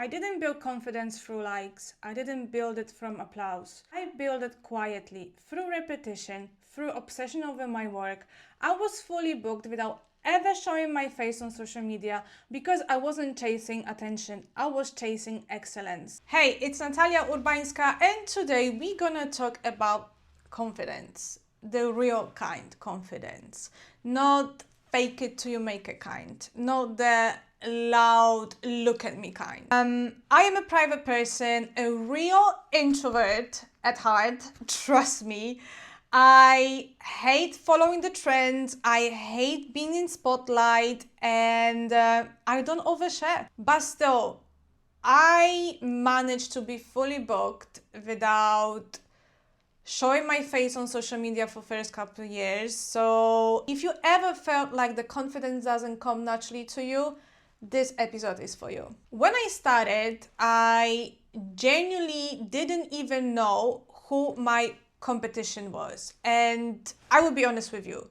I didn't build confidence through likes. I didn't build it from applause. I built it quietly, through repetition, through obsession over my work. I was fully booked without ever showing my face on social media because I wasn't chasing attention. I was chasing excellence. Hey, it's Natalia Urbańska, and today we're gonna talk about confidence. The real kind confidence. Not fake it till you make it kind. Not the loud look at me kind. I am a private person, a real introvert at heart, trust me. I hate following the trends, I hate being in spotlight, and I don't overshare. But still, I managed to be fully booked without showing my face on social media for first couple of years. So if you ever felt like the confidence doesn't come naturally to you, this episode is for you. When I started, I genuinely didn't even know who my competition was. And I will be honest with you,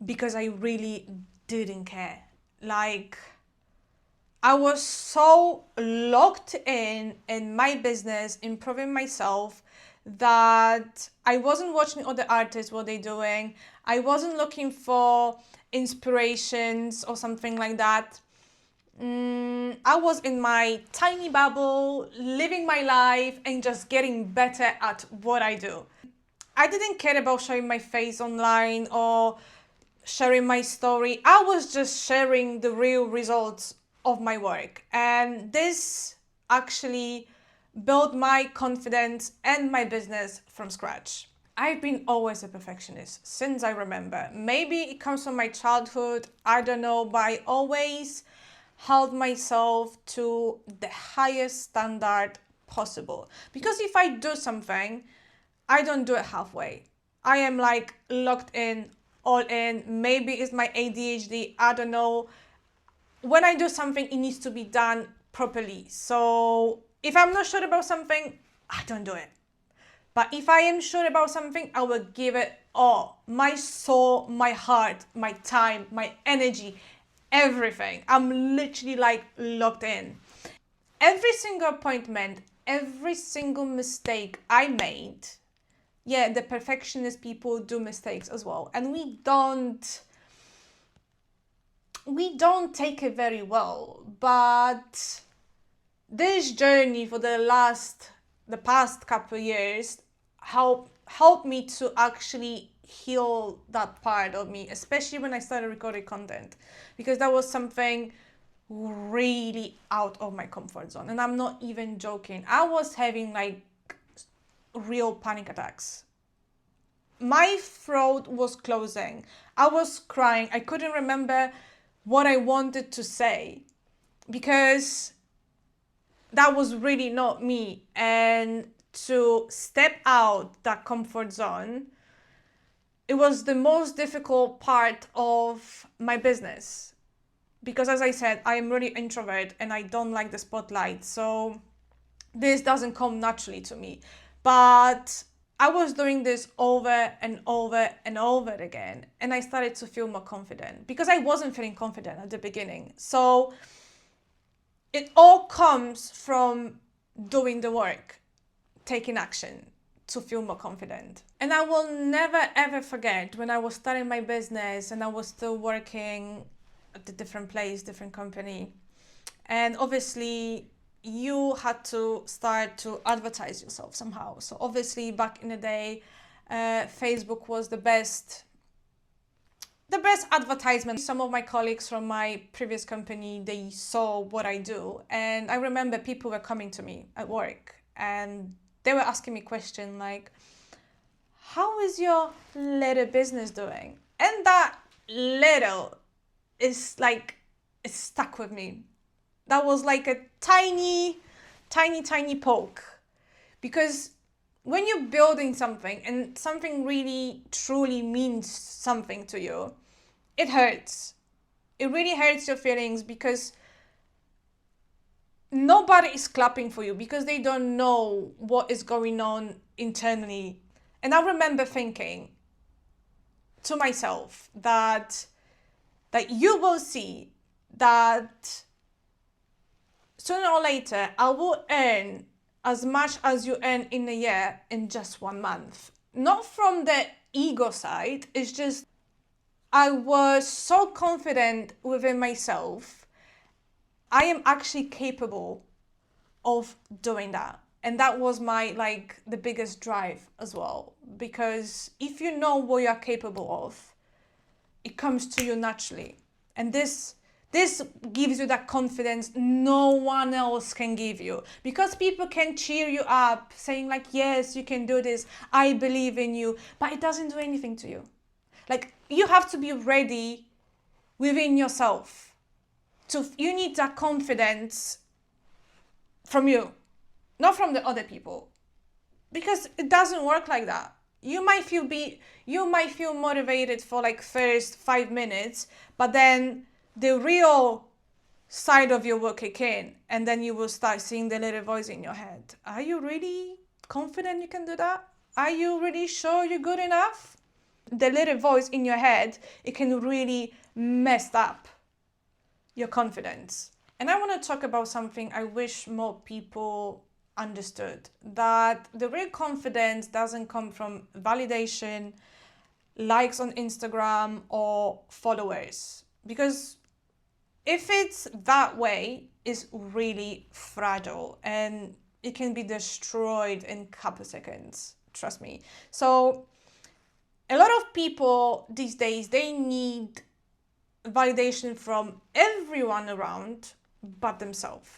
because I really didn't care. Like, I was so locked in my business, improving myself, that I wasn't watching other artists, what they're doing. I wasn't looking for inspirations or something like that. I was in my tiny bubble, living my life and just getting better at what I do. I didn't care about showing my face online or sharing my story. I was just sharing the real results of my work. And this actually built my confidence and my business from scratch. I've been always a perfectionist since I remember. Maybe it comes from my childhood, I don't know, but I always held myself to the highest standard possible. Because if I do something, I don't do it halfway. I am like locked in, all in. Maybe it's my ADHD, I don't know. When I do something, it needs to be done properly. So if I'm not sure about something, I don't do it. But if I am sure about something, I will give it all. My soul, my heart, my time, my energy, everything. I'm literally like locked in. Every single appointment, every single mistake I made, yeah, the perfectionist people do mistakes as well. And we don't take it very well. But this journey for the past couple of years helped me to actually heal that part of me, especially when I started recording content, because that was something really out of my comfort zone. And I'm not even joking. I was having like real panic attacks. My throat was closing. I was crying. I couldn't remember what I wanted to say because that was really not me. And to step out that comfort zone, it was the most difficult part of my business. Because as I said, I am really introvert and I don't like the spotlight. So this doesn't come naturally to me. But I was doing this over and over and over again. And I started to feel more confident because I wasn't feeling confident at the beginning. So it all comes from doing the work, taking action to feel more confident. And I will never ever forget when I was starting my business and I was still working at a different place, different company. And obviously you had to start to advertise yourself somehow. So obviously back in the day, Facebook was the best advertisement. Some of my colleagues from my previous company, they saw what I do. And I remember people were coming to me at work and they were asking me questions like, how is your little business doing? And that little is like, it's stuck with me. That was like a tiny poke. Because when you're building something and something really truly means something to you, it hurts. It really hurts your feelings because nobody is clapping for you because they don't know what is going on internally. And I remember thinking to myself that you will see that sooner or later, I will earn as much as you earn in a year in just 1 month. Not from the ego side, it's just I was so confident within myself. I am actually capable of doing that. And that was my the biggest drive as well. Because if you know what you're capable of, it comes to you naturally. And this gives you that confidence no one else can give you, because people can cheer you up saying like, yes, you can do this, I believe in you, but it doesn't do anything to you. Like, you have to be ready within yourself. You need that confidence from you, not from the other people, because it doesn't work like that. You might feel motivated for like first 5 minutes, but then the real side of you will kick in, and then you will start seeing the little voice in your head. Are you really confident you can do that? Are you really sure you're good enough? The little voice in your head, it can really mess up your confidence. And I want to talk about something I wish more people understood, that the real confidence doesn't come from validation, likes on Instagram, or followers. Because if it's that way, it's really fragile and it can be destroyed in a couple seconds. Trust me. So a lot of people these days, they need validation from everyone around but themselves.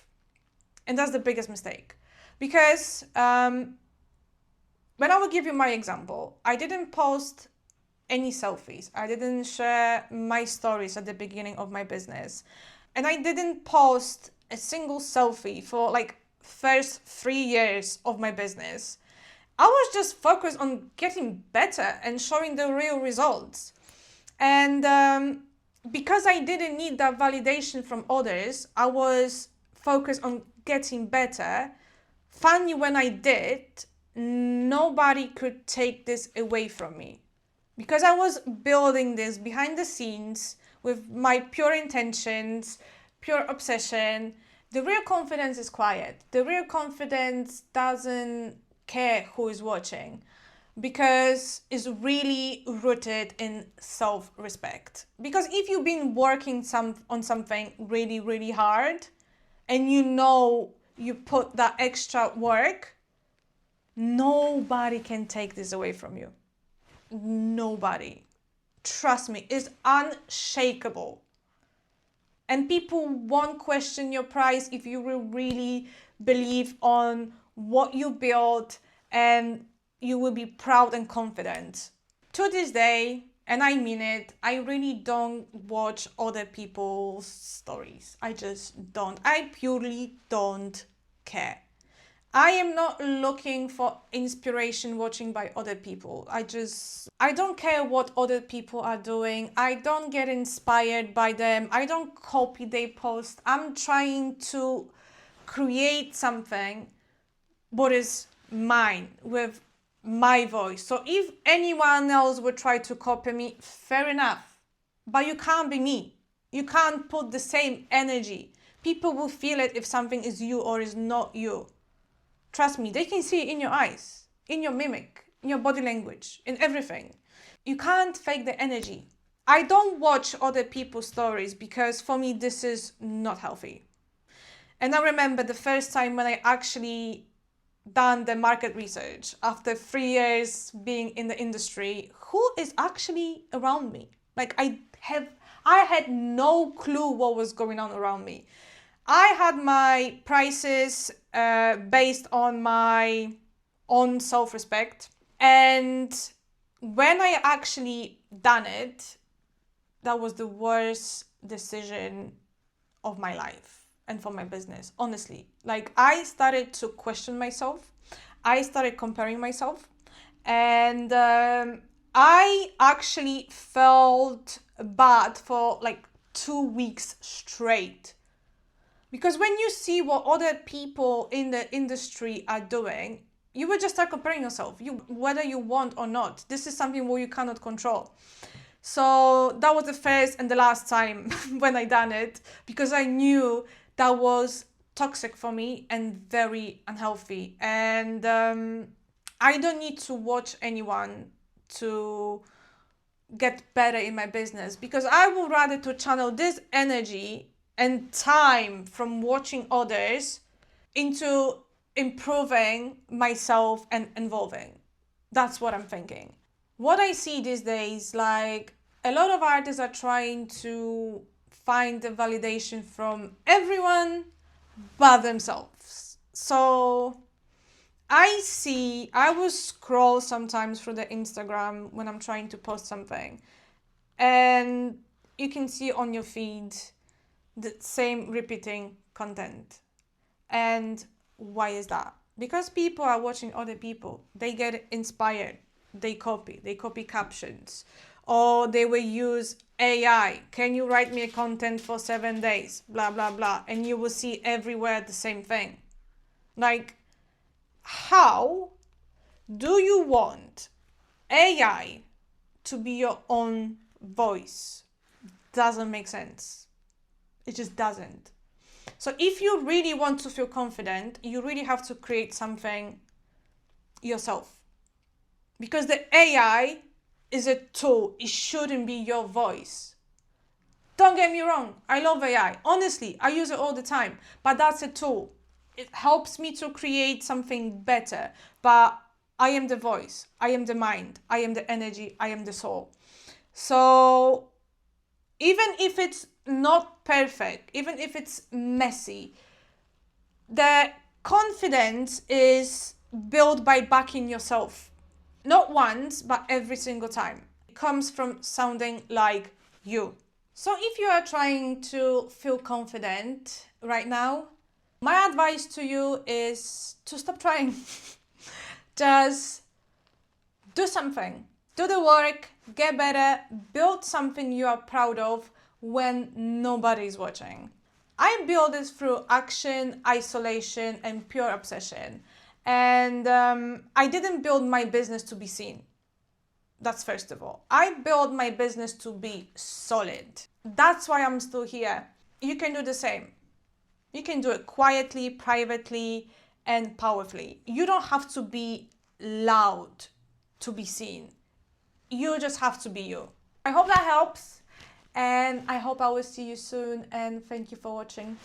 And that's the biggest mistake. Because when I will give you my example, I didn't post any selfies. I didn't share my stories at the beginning of my business. And I didn't post a single selfie for like first 3 years of my business. I was just focused on getting better and showing the real results. And because I didn't need that validation from others, I was focused on getting better. Funny, when I did, nobody could take this away from me, because I was building this behind the scenes with my pure intentions, pure obsession. The real confidence is quiet. The real confidence doesn't care who is watching, because it's really rooted in self-respect. Because if you've been working on something really, really hard, and you know you put that extra work, nobody can take this away from you. Nobody. Trust me, it's unshakable. And people won't question your price if you will really believe on what you built, and you will be proud and confident. To this day, and I mean it, I really don't watch other people's stories. I just don't. I purely don't care. I am not looking for inspiration watching by other people. I don't care what other people are doing. I don't get inspired by them. I don't copy their post. I'm trying to create something what is mine, with my voice. So if anyone else would try to copy me, fair enough. But you can't be me. You can't put the same energy. People will feel it if something is you or is not you. Trust me, they can see it in your eyes, in your mimic, in your body language, in everything. You can't fake the energy. I don't watch other people's stories, because for me, this is not healthy. And I remember the first time when I actually done the market research after 3 years being in the industry, who is actually around me? Like, I had no clue what was going on around me. I had my prices based on my own self-respect. And when I actually done it, that was the worst decision of my life and for my business, honestly. Like, I started to question myself. I started comparing myself. And I actually felt bad for like 2 weeks straight. Because when you see what other people in the industry are doing, you will just start comparing yourself, whether you want or not. This is something where you cannot control. So that was the first and the last time when I done it, because I knew that was toxic for me and very unhealthy. And I don't need to watch anyone to get better in my business, because I would rather to channel this energy and time from watching others into improving myself and evolving. That's what I'm thinking. What I see these days, like a lot of artists are trying to find the validation from everyone but themselves. So I will scroll sometimes through the Instagram when I'm trying to post something, and you can see on your feed the same repeating content. And why is that? Because people are watching other people, they get inspired, they copy captions, or they will use AI. Can you write me a content for 7 days? Blah, blah, blah. And you will see everywhere the same thing. Like, how do you want AI to be your own voice? Doesn't make sense. It just doesn't. So if you really want to feel confident, you really have to create something yourself. Because the AI is a tool. It shouldn't be your voice. Don't get me wrong. I love AI. Honestly, I use it all the time. But that's a tool. It helps me to create something better. But I am the voice. I am the mind. I am the energy. I am the soul. So even if it's not perfect, even if it's messy, the confidence is built by backing yourself. Not once, but every single time. It comes from sounding like you. So if you are trying to feel confident right now, my advice to you is to stop trying. Just do something. Do the work, get better, build something you are proud of when nobody's watching. I build this through action, isolation, and pure obsession. And I didn't build my business to be seen. That's first of all. I built my business to be solid. That's why I'm still here. You can do the same. You can do it quietly, privately, and powerfully. You don't have to be loud to be seen. You just have to be you. I hope that helps, and I hope I will see you soon, and thank you for watching.